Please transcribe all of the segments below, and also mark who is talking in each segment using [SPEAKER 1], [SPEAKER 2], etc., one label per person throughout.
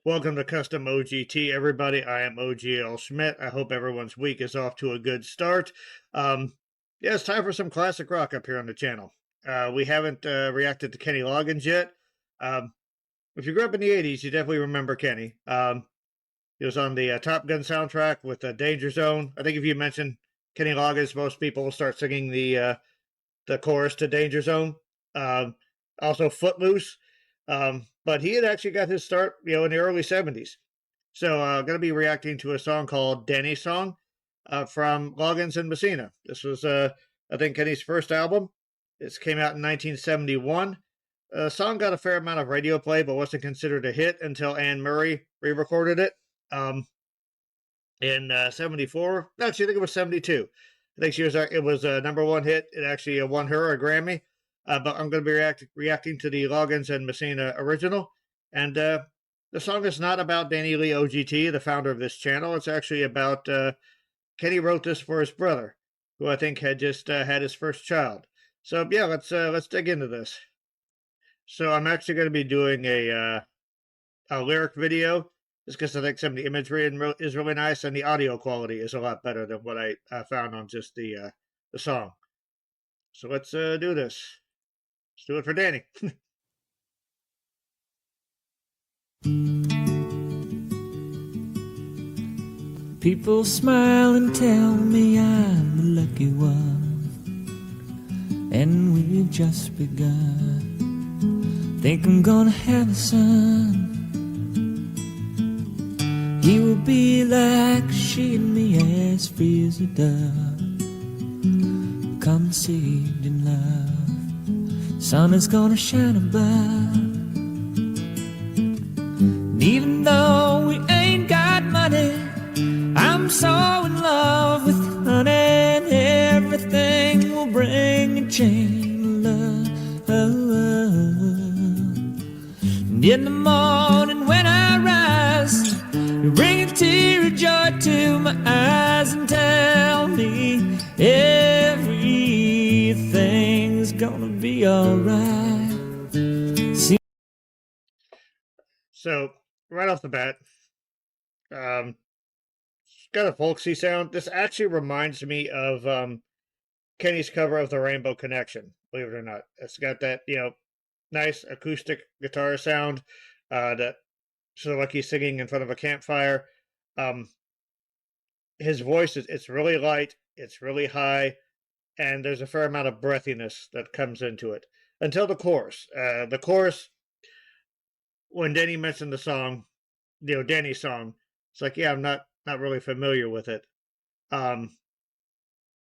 [SPEAKER 1] Welcome to Custom OGT, everybody. I am OGL Schmitt. I hope everyone's week is off to a good start. Yeah, it's time for some classic rock up here on the channel. We haven't reacted to Kenny Loggins yet. If you grew up in the 80s, you definitely remember Kenny. He was on the Top Gun soundtrack with Danger Zone. I think if you mention Kenny Loggins, most people will start singing the chorus to Danger Zone. Also Footloose. But he had actually got his start, in the early 70s. So I'm going to be reacting to a song called Danny's Song from Loggins and Messina. This was, I think, Kenny's first album. This came out in 1971. The song got a fair amount of radio play, but wasn't considered a hit until Anne Murray re-recorded it in 74. Actually, I think it was 72. I think it was a #1 hit. It actually won her a Grammy. But I'm going to be reacting to the Loggins and Messina original. And the song is not about Danny Lee OGT, the founder of this channel. It's actually about Kenny wrote this for his brother, who I think had just had his first child. So yeah, let's dig into this. So I'm actually going to be doing a lyric video, just because I think some of the imagery is really nice, and the audio quality is a lot better than what I found on just the song. So let's do this. Let's do it for Danny.
[SPEAKER 2] People smile and tell me I'm the lucky one, and we've just begun. Think I'm gonna have a son. He will be like she and me, as free as a dove, conceived in love. Sun is gonna shine above. And even though we ain't got money, I'm so in love with honey, and everything will bring a chain of love. And in the morning when I rise, you bring a tear of joy to my eyes and tell me everything's gonna be alright.
[SPEAKER 1] So right off the bat, it's got a folksy sound. This actually reminds me of Kenny's cover of the Rainbow Connection, believe it or not. It's got that, nice acoustic guitar sound that sort of like he's singing in front of a campfire. His voice it's really light, it's really high, and there's a fair amount of breathiness that comes into it until the chorus. The chorus, when Danny mentioned the song, Danny's song, it's like, yeah, I'm not really familiar with it. Then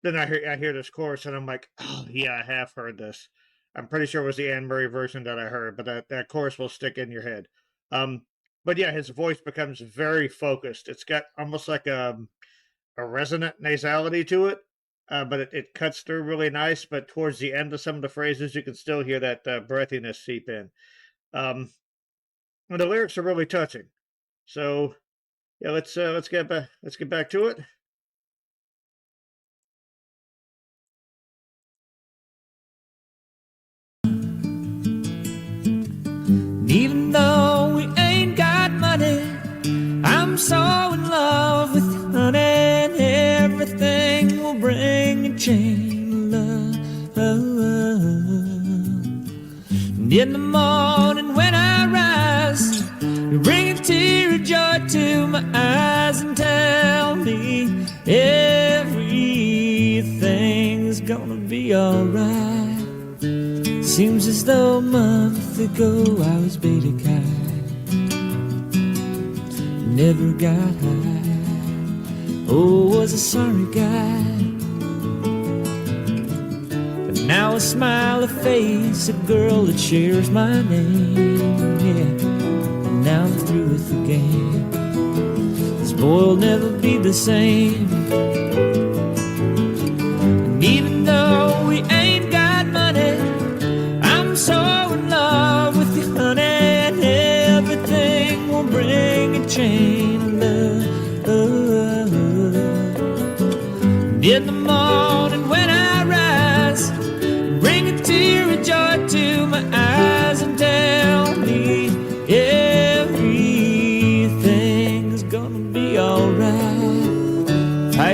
[SPEAKER 1] I hear this chorus, and I'm like, oh yeah, I have heard this. I'm pretty sure it was the Anne Murray version that I heard, but that chorus will stick in your head. But yeah, his voice becomes very focused. It's got almost like a resonant nasality to it, but it cuts through really nice. But towards the end of some of the phrases, you can still hear that breathiness seep in. And the lyrics are really touching. So yeah, let's get back to it.
[SPEAKER 2] Even though we ain't got money, I'm so in love with honey, and everything will bring a chain of love. And in the morning when I rise, you bring a tear of joy to my eyes and tell me everything's gonna be alright. Seems as though a month ago I was beta kite, never got high. Oh, was a sorry guy. But now I smile, a face, a girl that shares my name, yeah. And now I'm through with the game. This boy will never be the same. And even though we ain't got money, I'm so in love with you, honey, and everything will bring a chain of love. And in the morning when I rise, bring a tear of joy to my eyes and tell me everything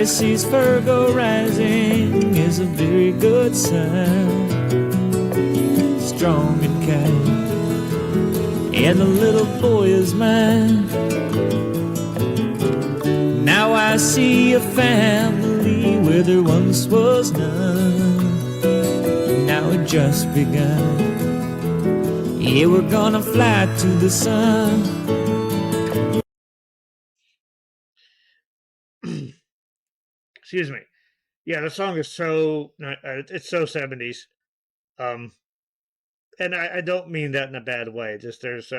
[SPEAKER 2] Pisces, Virgo rising is a very good sign. Strong and kind, and the little boy is mine. Now I see a family where there once was none. Now it just begun. Yeah, we're gonna fly to the sun.
[SPEAKER 1] Excuse me. Yeah, the song is so it's so 70s. And I don't mean that in a bad way. Just there's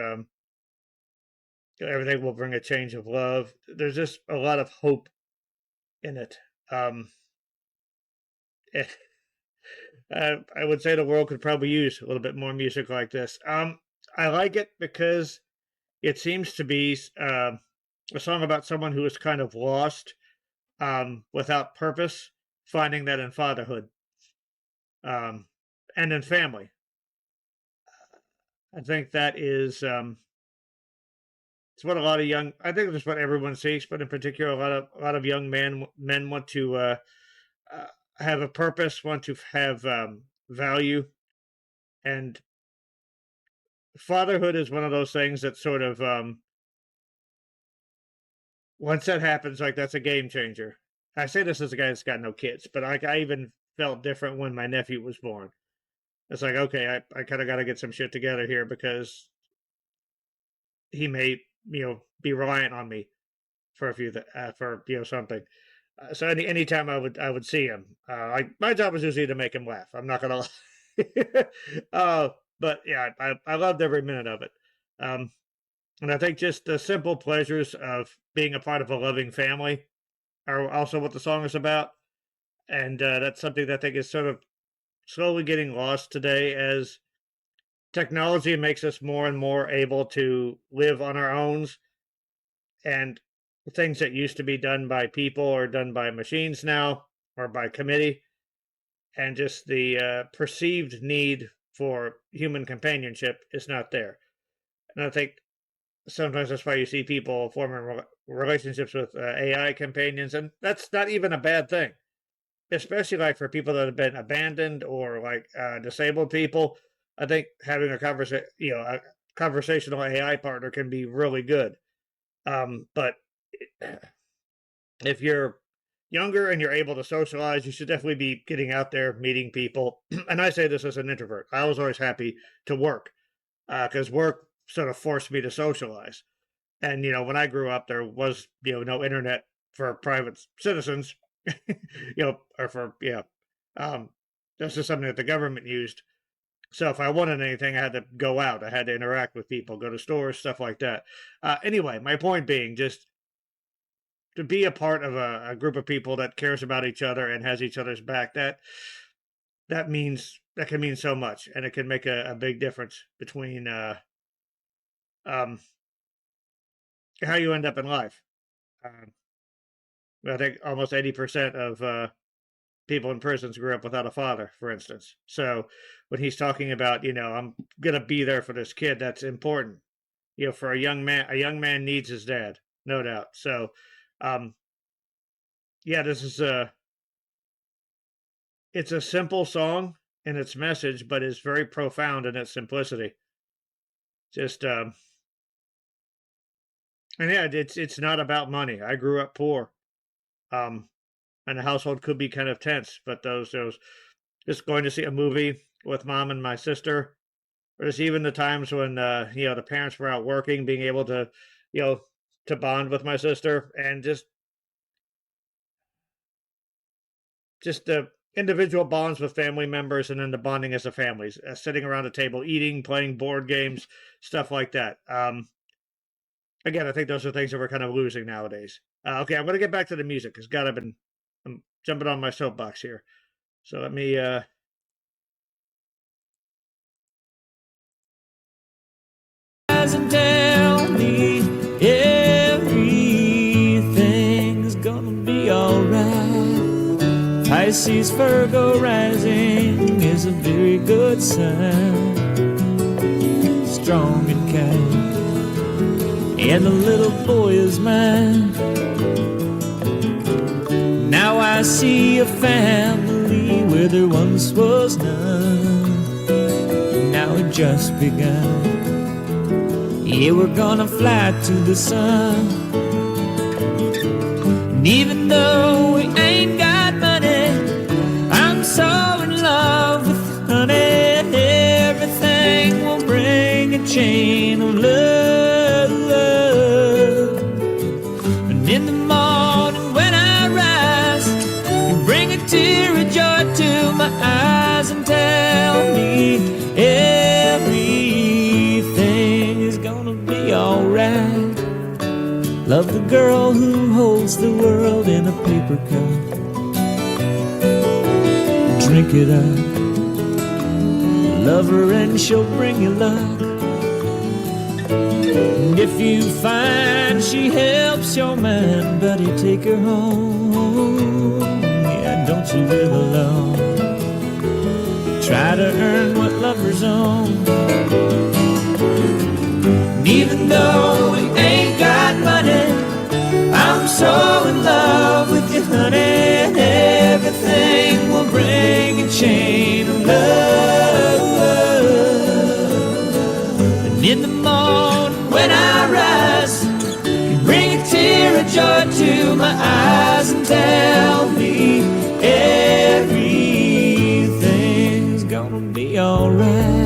[SPEAKER 1] everything will bring a change of love. There's just a lot of hope in it. I would say the world could probably use a little bit more music like this. I like it because it seems to be a song about someone who is kind of lost, without purpose, finding that in fatherhood, and in family. I think that is it's what a lot of young. I think it's what everyone seeks, but in particular, a lot of young men want to have a purpose, want to have value, and fatherhood is one of those things that sort of once that happens, like that's a game changer. I say this as a guy that's got no kids, but I even felt different when my nephew was born. It's like, okay, I kind of got to get some shit together here because he may, be reliant on me for a few, for something. So anytime I would see him, like my job was usually to make him laugh. I'm not gonna lie. But yeah, I loved every minute of it. And I think just the simple pleasures of being a part of a loving family are also what the song is about. And that's something that I think is sort of slowly getting lost today as technology makes us more and more able to live on our own, and things that used to be done by people are done by machines now or by committee, and just the perceived need for human companionship is not there. And I think sometimes that's why you see people forming relationships with AI companions, and that's not even a bad thing, especially like for people that have been abandoned or like disabled people. I think having a conversational AI partner can be really good. But if you're younger and you're able to socialize, you should definitely be getting out there, meeting people. And I say this as an introvert. I was always happy to work because work sort of forced me to socialize. And, when I grew up, there was, no internet for private citizens, or for, this is something that the government used. So if I wanted anything, I had to go out. I had to interact with people, go to stores, stuff like that. Anyway, my point being just to be a part of a group of people that cares about each other and has each other's back, that can mean so much, and it can make a big difference between how you end up in life. I think almost 80% of people in prisons grew up without a father, for instance. So when he's talking about, I'm going to be there for this kid, that's important. For a young man needs his dad, no doubt. So, this is it's a simple song in its message, but it's very profound in its simplicity. Just, and yeah, it's not about money. I grew up poor. And the household could be kind of tense, but those just going to see a movie with mom and my sister, or just even the times when the parents were out working, being able to to bond with my sister, and just the individual bonds with family members, and then the bonding as a family, sitting around a table, eating, playing board games, stuff like that. Again, I think those are things that we're kind of losing nowadays. Okay, I'm going to get back to the music because I'm jumping on my soapbox here. So let me
[SPEAKER 2] And tell me everything's gonna be alright. Pisces, Virgo rising is a very good sign. Strong and kind, and the little boy is mine. Now I see a family where there once was none. Now it just begun. Yeah, we're gonna fly to the sun. And even though we ain't got money, I'm so in love with you, honey. Everything will bring a chain of love. And in the morning when I rise, you bring a tear of joy to my eyes and tell me everything is gonna be alright. Love the girl who holds the world in a paper cup. Drink it up. Love her and she'll bring you luck. And if you find she helps your mind, buddy, take her home. Yeah, don't you live alone. Try to earn what lovers own. And even though we ain't got money, I'm so in love with you, honey. Everything will bring a chain of love. And in the morning when I rise, you bring a tear of joy to my eyes and tell me everything's gonna be alright.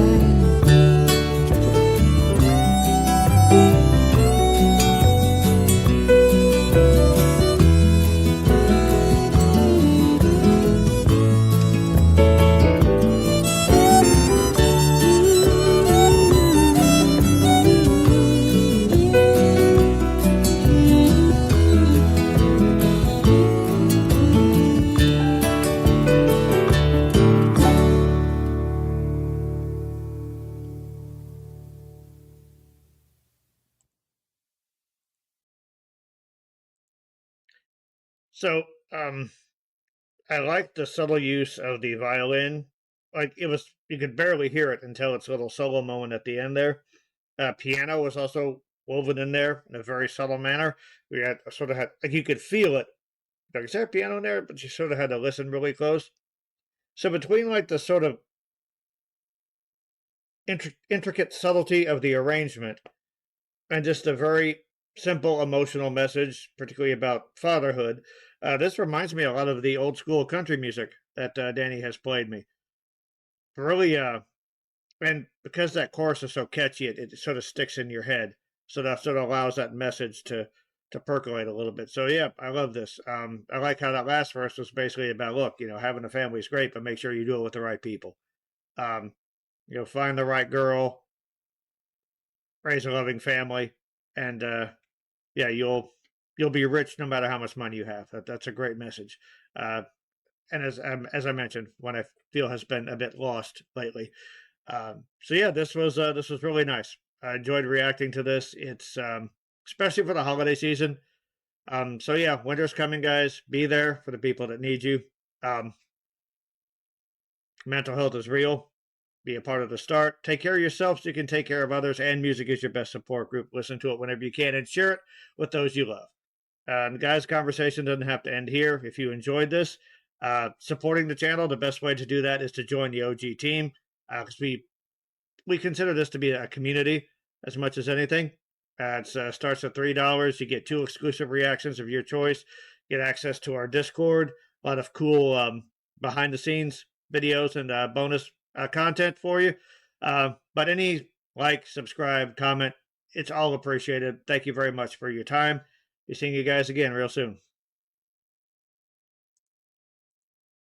[SPEAKER 1] So, I like the subtle use of the violin. Like it was, you could barely hear it until its little solo moment at the end there. Piano was also woven in there in a very subtle manner. We had sort of had like you could feel it. Like, is there a piano in there? But you sort of had to listen really close. So between like the sort of intricate subtlety of the arrangement and just a very simple emotional message, particularly about fatherhood, this reminds me a lot of the old school country music that Danny has played me. Really, and because that chorus is so catchy, it sort of sticks in your head. So that sort of allows that message to percolate a little bit. So yeah, I love this. I like how that last verse was basically about, look, having a family is great, but make sure you do it with the right people. Um, find the right girl, raise a loving family, and yeah, you'll be rich no matter how much money you have. That's a great message. And as I mentioned, one I feel has been a bit lost lately. So yeah, this was really nice. I enjoyed reacting to this. It's especially for the holiday season. So yeah, winter's coming, guys. Be there for the people that need you. Mental health is real. Be a part of the start. Take care of yourself so you can take care of others. And music is your best support group. Listen to it whenever you can and share it with those you love. Guys, conversation doesn't have to end here. If you enjoyed this, supporting the channel, the best way to do that is to join the OG team, because we consider this to be a community as much as anything. It starts at $3. You get 2 exclusive reactions of your choice. Get access to our Discord, a lot of cool behind the scenes videos and bonus content for you. But any like, subscribe, comment, it's all appreciated. Thank you very much for your time. Be seeing you guys again real soon.